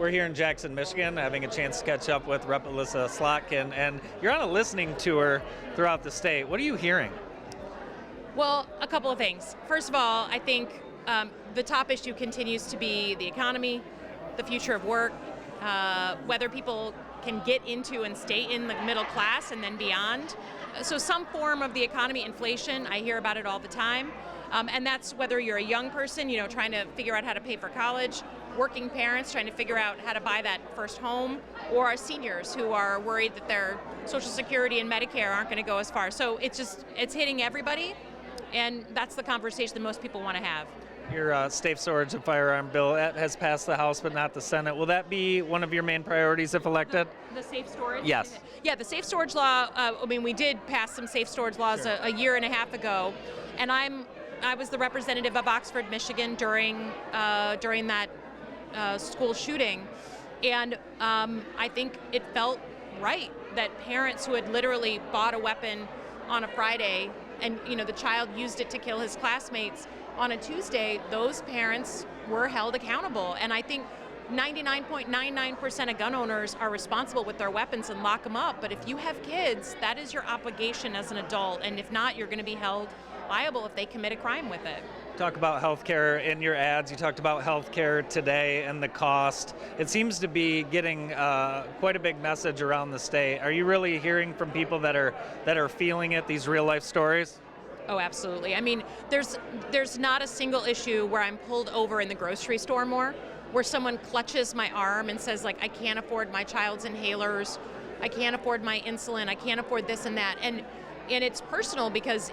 We're here in Jackson, Michigan, having a chance to catch up with Rep. Elissa Slotkin, and you're on a listening tour throughout the state. What are you hearing? Well, a couple of things. First of all, I think the top issue continues to be the economy, the future of work, whether people can get into and stay in the middle class and then beyond. So some form of the economy, inflation, I hear about it all the time. And that's whether you're a young person, trying to figure out how to pay for college, working parents trying to figure out how to buy that first home, or our seniors who are worried that their Social Security and Medicare aren't going to go as far. So it's hitting everybody, and that's the conversation that most people want to have. Your safe storage and firearm bill has passed the House but not the Senate. Will that be one of your main priorities if elected? The safe storage? Yes. Yeah, the safe storage law, we did pass some safe storage laws Sure. a year and a half ago, and I was the representative of Oxford, Michigan during that school shooting, and I think it felt right that parents who had literally bought a weapon on a Friday and the child used it to kill his classmates on a Tuesday, those parents were held accountable. And I think 99.99% of gun owners are responsible with their weapons and lock them up. But if you have kids, that is your obligation as an adult, and if not, you're going to be held liable if they commit a crime with it. Talk about healthcare in your ads. You talked about healthcare today and the cost. It seems to be getting quite a big message around the state. Are you really hearing from people that are feeling it? These real life stories? Oh, absolutely. I mean, there's not a single issue where I'm pulled over in the grocery store more, where someone clutches my arm and says, like, I can't afford my child's inhalers, I can't afford my insulin, I can't afford this and that. And it's personal because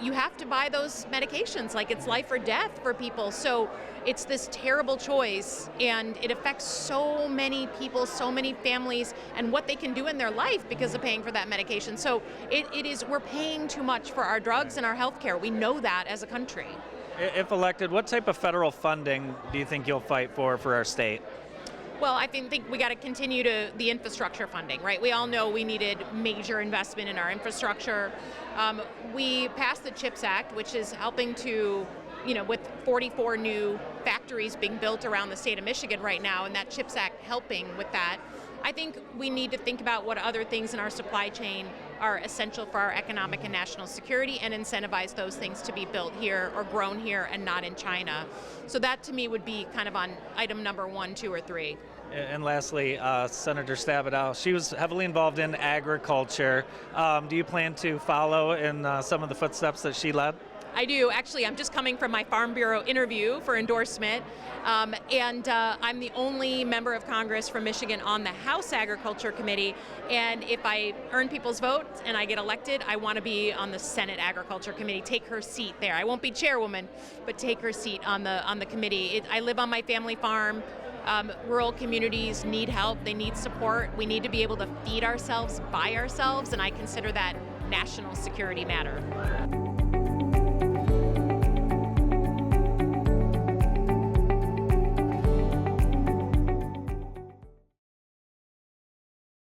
you have to buy those medications, like it's life or death for people. So it's this terrible choice, and it affects so many people, so many families, and what they can do in their life because of paying for that medication. So we're paying too much for our drugs and our health care. We know that as a country. If elected, what type of federal funding do you think you'll fight for our state? Well, I think we got to continue the infrastructure funding, right? We all know we needed major investment in our infrastructure. We passed the CHIPS Act, which is helping to, with 44 new factories being built around the state of Michigan right now, and that CHIPS Act helping with that. I think we need to think about what other things in our supply chain are essential for our economic and national security, and incentivize those things to be built here or grown here and not in China. So that to me would be kind of on item number 1, 2, or 3. And lastly, Senator Stabenow, she was heavily involved in agriculture. Do you plan to follow in some of the footsteps that she led? I do. Actually, I'm just coming from my Farm Bureau interview for endorsement, and I'm the only member of Congress from Michigan on the House Agriculture Committee, and if I earn people's votes and I get elected, I want to be on the Senate Agriculture Committee, take her seat there. I won't be chairwoman, but take her seat on the committee. I live on my family farm. Rural communities need help, they need support. We need to be able to feed ourselves by ourselves, and I consider that national security matter.